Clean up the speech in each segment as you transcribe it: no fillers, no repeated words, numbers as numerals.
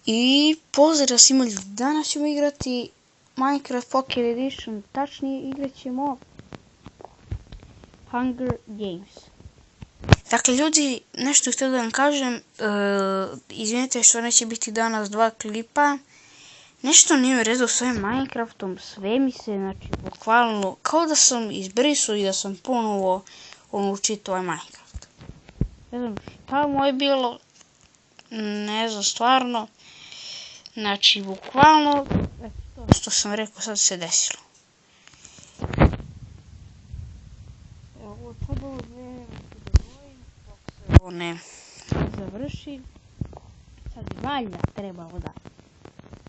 I pozdrav svima ljudi, danas ćemo igrati Minecraft Pocket Edition, tačnije igrat ćemo Hunger Games. Dakle ljudi, nešto htio da vam kažem, izvinite što neće biti danas 2 klipa. Nešto nije u redu s ovim Minecraftom, sve mi se, znači, bukvalno, kao da sam izbrisao i da sam ponovo učitao ovaj Minecraft. Ne znam šta mu je bilo, ne znam stvarno. Znači, bukvalno, to što sam rekao sad se desilo. Evo, sad ovo vreme da dvojim, dok se ovo ne završi. Sad bi valjda trebalo da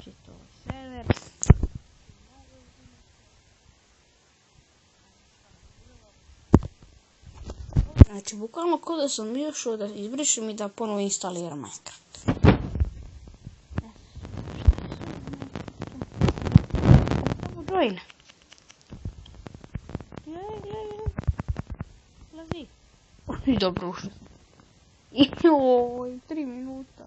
čito ovaj server. Znači, bukvalno kao da sam išao da izbrišem i da ponovo instaliram Minecraft. Join. Lazi. Dobro ušao. Joj, 3 minuta.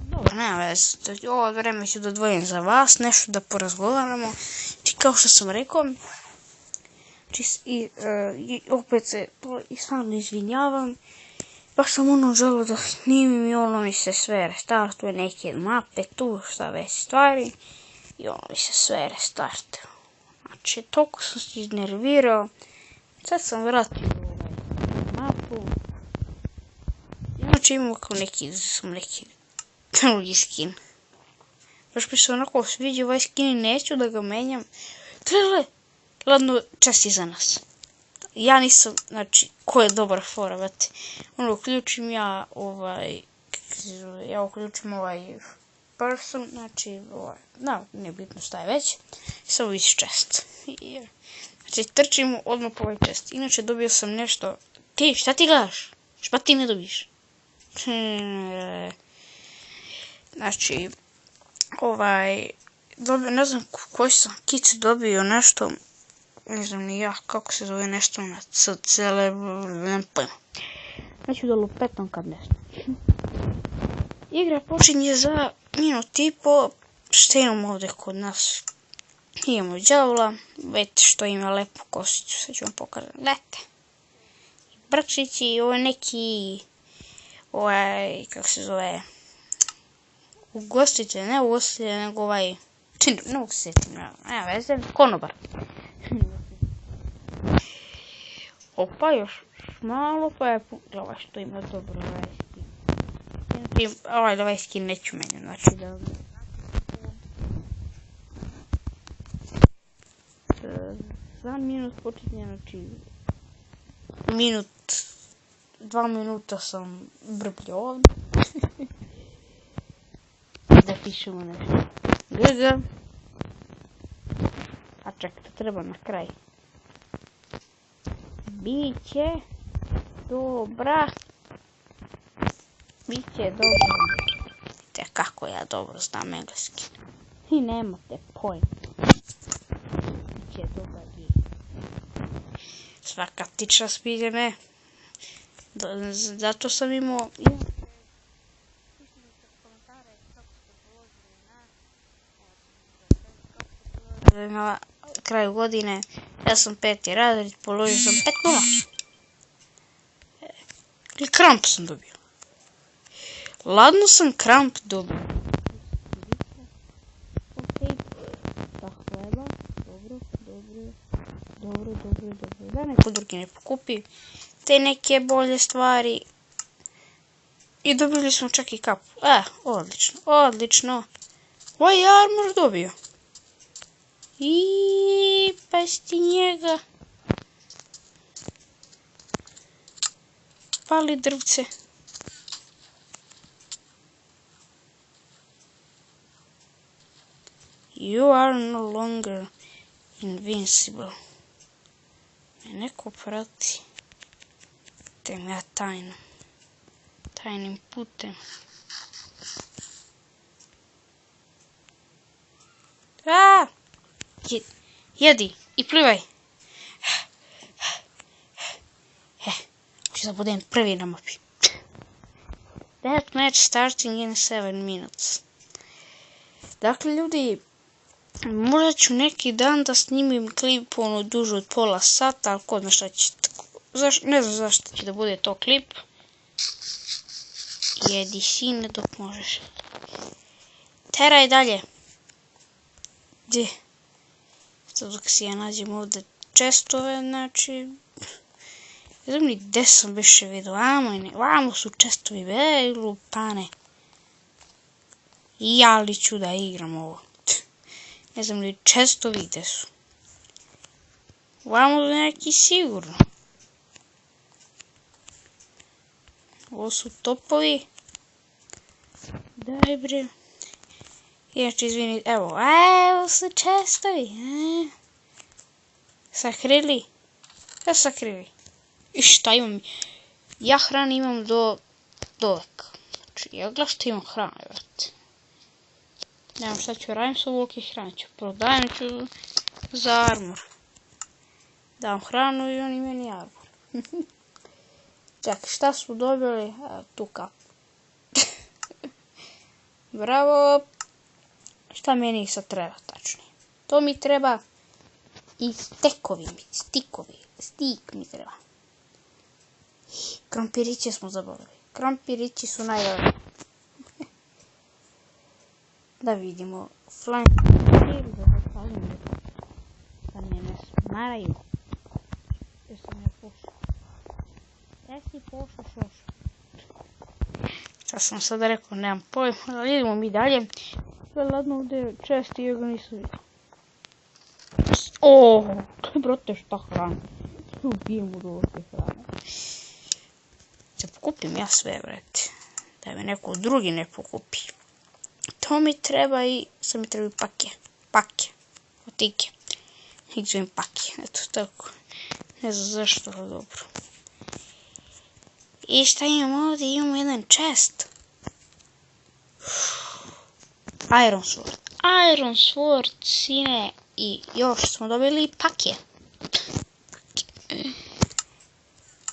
Dobro, nema veze. Ovo vreme ću da odvojim za vas, nešto da porazgovaramo. Kao što sam rekao, i opet se stvarno izvinjavam. Baš sam želio da snimim i mi se sve restartuje, neke mape tu, šta već stvari. I mi se sve restartuje. Znači, toliko sam se iznervirao. Sad sam vratio mapu. Znači, imam kao neki drugi skin. Baš mi se onako sviđa ovaj skin i neću da ga menjam. Gle, ladno, čas je za nas. Ja nisam, znači, ko je dobar fora, vete. Uključim uključim ovaj person, znači, nije bitno šta je već. Samo vidiš chest. Znači, trčimo odmah po ovaj chest. Inače, dobio sam nešto. Ti, šta ti gledaš? Šta ti ne dobiješ? Znači, ne znam koji sam kit dobio nešto. Ne znam ni ja kako se zove nešto na cele, nemam pojma. Neću da lupetam kad nešto. Igra počinje za minut i po. Šta imamo ovdje kod nas? Imamo đavla, vidite što ima lepu kosicu, sad ću vam pokazati. Gledajte. Brčići, ovo je neki, kako se zove, ugostitelj, ne ugostitelj, nego ne mogu se sjetiti, nema veze, konobar. Opa, još malo, pa je ovaj što ima dobro skin. Ovaj skin neću menjati, znači da... Za minut počinje, znači... 2 minuta sam brbljo ovdje. Da pišemo nešto. GG. A čekaj, to treba na kraj. Biće dobra. Biće dobro. Vidite kako ja dobro znam engleski. I nemate pojma. Biće dobar gej. Svaka ti čast pide me. Zato sam imao... Na kraju godine ja sam 5. razred, položio sam 5-0. Ili kramp sam dobio. Ladno sam kramp dobio. Ok, ta hleba, dobro. Da neko drugi ne pokupi te neke bolje stvari. I dobili smo čak i kapu. Odlično. Ovaj armor dobio. I pasti njega. Pali drvce. You are no longer invincible. Me neko prati. Te me ja tajnim putem. Jedi i plivaj. Hoću da budem prvi na mapi. That match starting in 7 minutes. Dakle, ljudi, možda ću neki dan da snimim klip duže od pola sata, ali ko zna šta će, ne znam zašto će da bude to klip. Jedi sine dok možeš. Teraj dalje. Gdje? Sad dok si ja nađem ovdje čestove, znači... Ne znam ni gdje sam više vidio, vamo su čestovi, lupane. I ja li ću da igram ovo. Ne znam li čestovi gdje su. Vamo neki sigurno. Ovo su topovi. Daj bre. Inače izvini, evo su čestovi. Sakrili. Šta sakrili? I šta imam? Ja hrane imam do veka. Znači, ja gledam što imam hrane, vrati. Ne znam šta ću radim sa ovolike hrane. Prodajem ću za armor. Dam hranu i oni meni armor. Čekaj, šta su dobili? Tu kapu. Bravo. Šta meni sad treba tačnije? To mi treba i stikovi mi treba. Krompiriće smo zaboravili. Krompirići su najbolji. Da vidimo. Flank. Da me ne smaraju. Jer sam ne pošao. Jesi pošao šoš. Šta sam sada rekao, nemam pojma, ali idemo mi dalje. Ladno ovdje česti ja ga nisu vidio. Brate, šta hrana? Ubijem od ovdje hrane. Se pokupim ja sve, brate. Da me neko drugi ne pokupi. To mi treba i... Sad mi trebaju pake. Otike. I zovem pake. Eto tako. Ne znam zašto, ali dobro. I šta imamo ovdje? Imamo jedan chest. Iron sword, sine. I još smo dobili pake.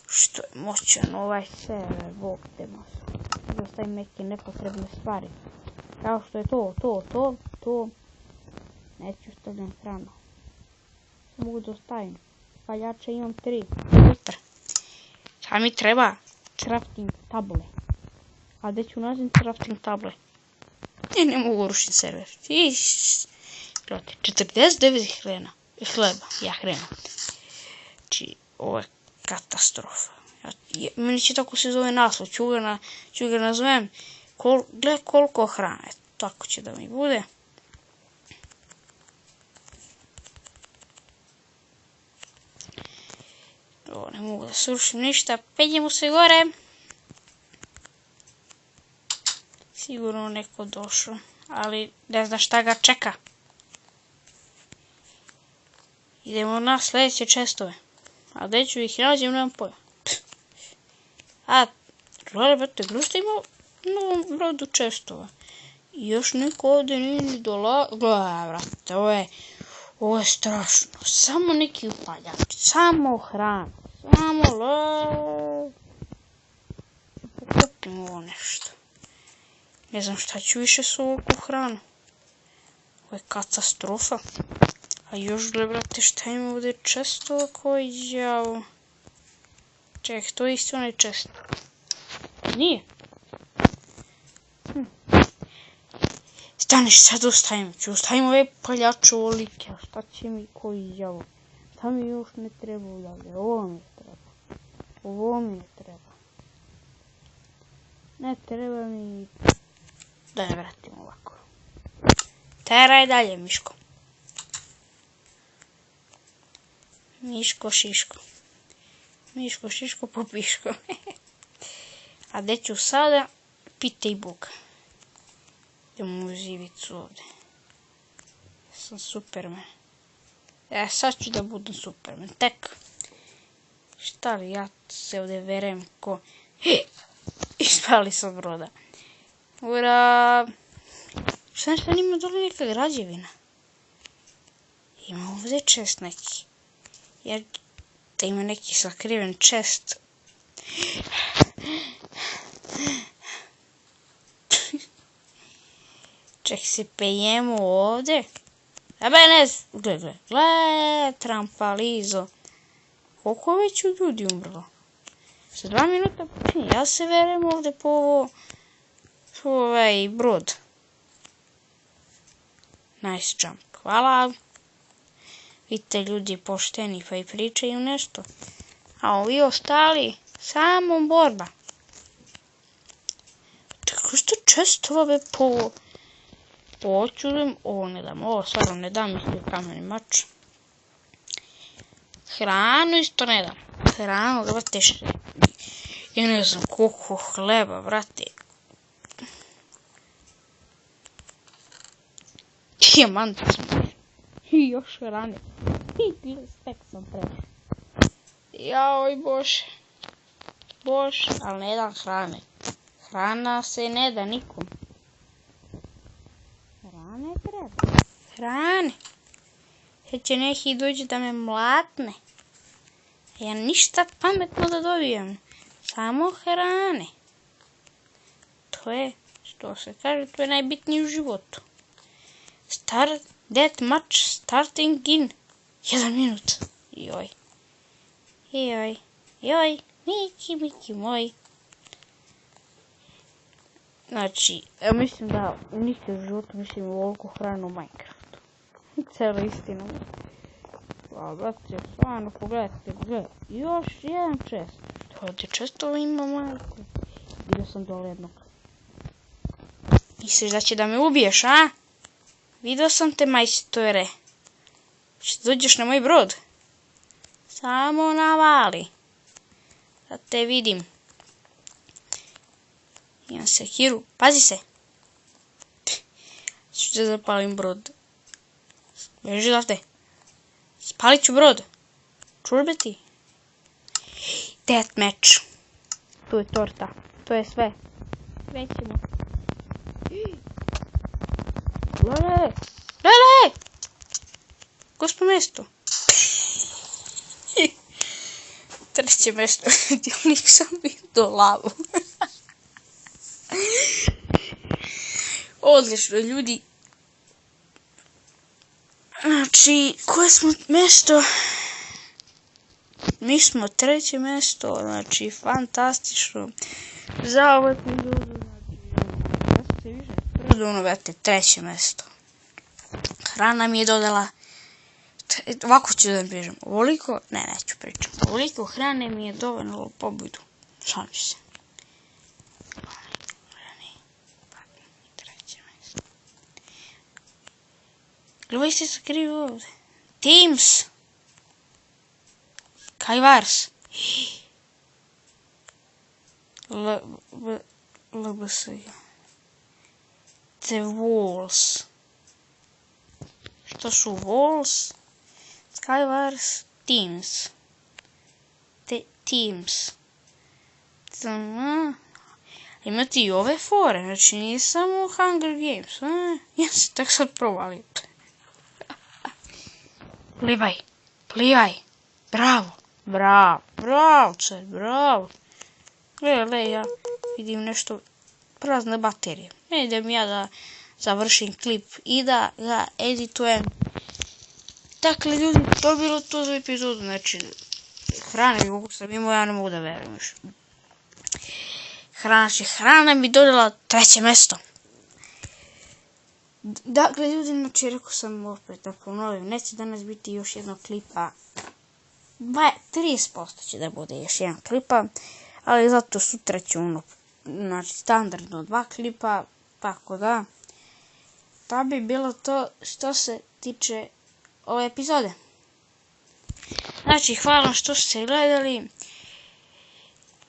Što je moćan ovaj server, bog te mas. Da stavim neke nepotrebne stvari. Kao što je to. Neću stavljam hranu. Mogu da ostavim. Paljača imam 3. Super. Šta mi treba? Crafting table. A gdje ću nađem crafting table? Ne mogu rušiti server. 49 hleba. Ja hrena. Znači, ovo je katastrofa. Meni će tako se zove naslov. Ću ga nazovem. Gle koliko hrane. Tako će da mi bude. Ovo ne mogu da srušim ništa. Penjemo se gore. Sigurno neko došao. Ali ne zna šta ga čeka. Idemo na sljedeće čestove. A gdje ću ih nađem, nemam pojma. Brate, što ima novom brodu čestova. I još niko ovdje nije ni dolazio. Brate, ovo je strašno. Samo neki upaljači, samo hrana, samo pokupim ovo nešto. Ne znam šta ću više s ovakvu hranu. Ovo je katastrofa. A još gle, brate, šta ima ovdje čestova koji djavo. Ček, to je isto onaj čest. Nije. Stani, sad ostavim. Ću ostavim ove paljače ovolike. Šta će mi koji djavo? Šta mi još ne treba ovdje? Ovo mi treba. Ne treba mi... Da ne vratim ovako. Teraj dalje, Miško. Miško šiško. Miško šiško popiško. A gdje ću sada? Pitaj Boga. Idemo u zivicu ovdje. Ja sam Superman. Sad ću da budem Superman. Tek. Šta li ja se ovdje verem ko... Ispali sam broda. Ura. Šta nima dole neka građevina? Ima ovdje čest neki. Jer da ima neki sakriven čest. Ček se pejemo ovdje. Gle, trampalizo. Koliko već ljudi umrlo? Za 2 minuta počinje. Ja se verem ovdje po ovaj brod. Nice jump. Hvala. Vidite, ljudi pošteni pa i pričaju nešto. A ovi ostali, samo borba. Tako što često ove počurim. Ovo ne dam, ovo stvarno ne dam, mislim kameni mač. Hranu isto ne dam. Hranu, brate, ja ne znam koliko hleba, brate. Dijamant sam. I još hrane. I stek sam prešao. Jaoj bože. Bože, ali ne dam hrane. Hrana se ne da nikom. Hrane treba. Hrane. Sad će neki dođe da me mlatne. Ja ništa pametno da dobijem. Samo hrane. To je, što se kaže, to je najbitnije u životu. That much starting in 1 minut. Joj. Miki moj. Znači, ja mislim da nikad u životu mislim ovoliko hranu u Minecraftu. Cijela istina. Brate, stvarno pogledajte. Još jedan čest. Ovdje često ima majku. Vidio sam dole jednog. Misliš da će da me ubiješ, a? Vidio sam te, majstore. Što dođeš na moj brod? Samo navali. Da te vidim. Imam sekiru. Pazi se. Ću da zapalim brod. Beži odavde. Spalit ću brod. Čurbe ti. Deathmatch. Tu je torta. To je sve. Sve ćemo. Lele! Gospod Mesto. Treće mesto. Nisam vidio lavu. Odlično, ljudi. Znači, koje smo mesto? Mi smo 3. mesto. Znači, fantastično. Za ovo epizodu. Znači, 3. mesto. Hrana mi je dodala. Ovako ću da pričam. Ovoliko, neću pričam. Ovoliko hrane mi je dovoljno pobudu. Šalim se. Gledaj se sakrivo ovdje. Teams. Kajvars. LBS. The Walls. Što su Walls? Skywars. Teams. Teams. Imate i ove fore. Znači nije samo Hunger Games. Ja se tak sad provalio. Plivaj. Bravo, car, bravo. Gle, ja vidim nešto prazne baterije. Ne idem ja da završim klip i da ga editujem. Dakle, ljudi, to je bilo to za epizodu. Znači, hrane mi sam imao, ja ne mogu da verujem još. Hrana mi dodala 3. mesto. Dakle, ljudi, znači, rekao sam opet da ponovim, neće danas biti još jednog klipa. 30% će da bude još jedan klipa, ali zato sutra ću znači, standardno 2 klipa, tako da. To bi bilo to što se tiče ove epizode. Znači, hvala što ste gledali.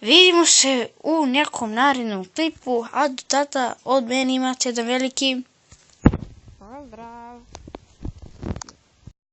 Vidimo se u nekom narednom klipu, a do tada od mene imate jedan veliki pozdrav.